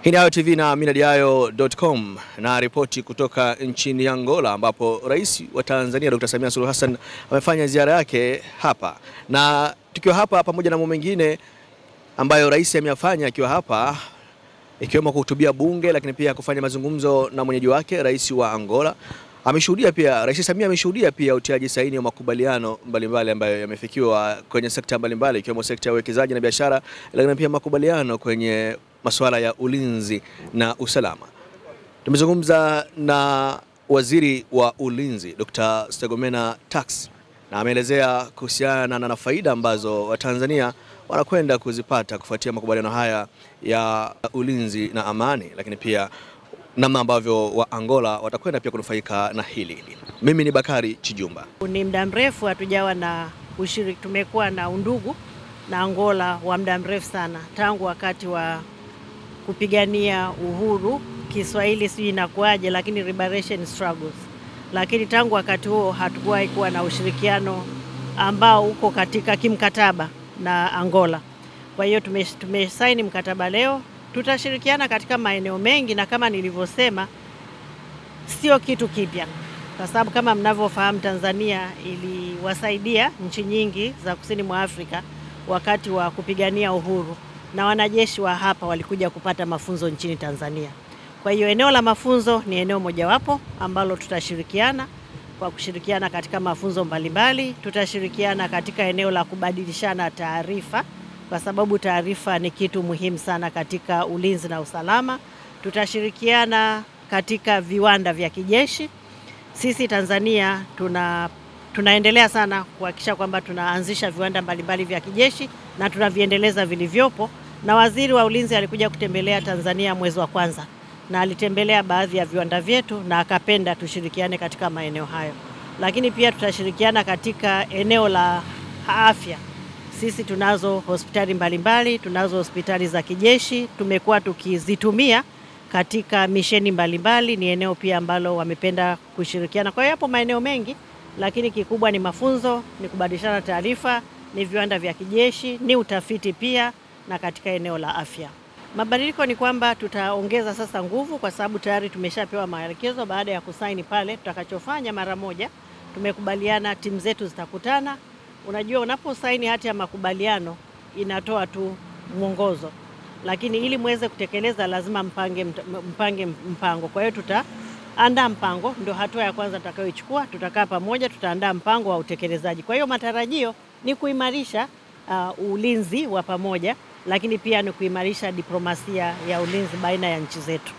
Hii ni Ayo TV na minadiayo.com na ripoti kutoka nchini Angola ambapo Rais wa Tanzania Dr. Samia Suluhu Hassan amefanya ziara yake hapa. Na tukiwa hapa pamoja na mambo mengine ambayo Rais ameyafanya akiwa hapa, ikiwemo kuhutubia bunge lakini pia kufanya mazungumzo na mwenyeji wake Rais wa Angola. Ameshuhudia pia, Rais Samia ameshuhudia pia utiaji saini wa makubaliano mbalimbali ambayo yamefikiwa kwenye sekta mbalimbali ikiwemo sekta ya uwekezaji na biashara, lakini pia makubaliano kwenye masuala ya ulinzi na usalama. Tumezungumza na Waziri wa Ulinzi Dr. Stergomena Tax na ameelezea kuhusiana na faida ambazo Watanzania wanakwenda kuzipata kufuatia makubaliano haya ya ulinzi na amani, lakini pia namna ambavyo wa Angola watakwenda pia kunufaika na hili. Mimi ni Bakari Chijumba. Ni muda mrefu hatujawa na ushiriki, tumekuwa na undugu na Angola wa muda mrefu sana tangu wakati wa kupigania uhuru. Kiswahili sijui inakuaje, lakini liberation struggles. Lakini tangu wakati huo hatukuwahi kuwa na ushirikiano ambao uko katika kimkataba na Angola. Kwa hiyo tumesaini mkataba leo. Tutashirikiana katika maeneo mengi, na kama nilivyosema sio kitu kipya, kwa sababu kama mnavyofahamu Tanzania iliwasaidia nchi nyingi za kusini mwa Afrika wakati wa kupigania uhuru, na wanajeshi wa hapa walikuja kupata mafunzo nchini Tanzania. Kwa hiyo eneo la mafunzo ni eneo mojawapo ambalo tutashirikiana kwa kushirikiana katika mafunzo mbalimbali. Tutashirikiana katika eneo la kubadilishana taarifa, kwa sababu taarifa ni kitu muhimu sana katika ulinzi na usalama. Tutashirikiana katika viwanda vya kijeshi. Sisi Tanzania tunaendelea sana kuhakikisha kwamba tunaanzisha viwanda mbalimbali vya kijeshi na tunaviendeleza vilivyopo. Na Waziri wa Ulinzi alikuja kutembelea Tanzania mwezi wa kwanza na alitembelea baadhi ya viwanda vyetu na akapenda tushirikiane katika maeneo hayo. Lakini pia tutashirikiana katika eneo la afya. Sisi tunazo hospitali mbalimbali, tunazo hospitali za kijeshi, tumekuwa tukizitumia katika misheni mbalimbali. Ni eneo pia ambalo wamependa kushirikiana. Kwa hiyo hapo maeneo mengi, lakini kikubwa ni mafunzo, ni kubadilishana taarifa, ni viwanda vya kijeshi, ni utafiti pia, na katika eneo la afya. Mabadiliko ni kwamba tutaongeza sasa nguvu, kwa sababu tayari tumeshapewa maelekezo baada ya kusaini pale. Tutakachofanya mara moja, tumekubaliana timu zetu zitakutana. Unajua, unaposaini hati ya makubaliano inatoa tu mwongozo, lakini ili muweze kutekeleza lazima mpange mpango. Kwa hiyo tutaandaa mpango, ndio hatua ya kwanza tutakayoichukua. Tutakaa pamoja, tutaandaa mpango wa utekelezaji. Kwa hiyo matarajio ni kuimarisha ulinzi wa pamoja, lakini pia ni kuimarisha diplomasia ya ulinzi baina ya nchi zetu.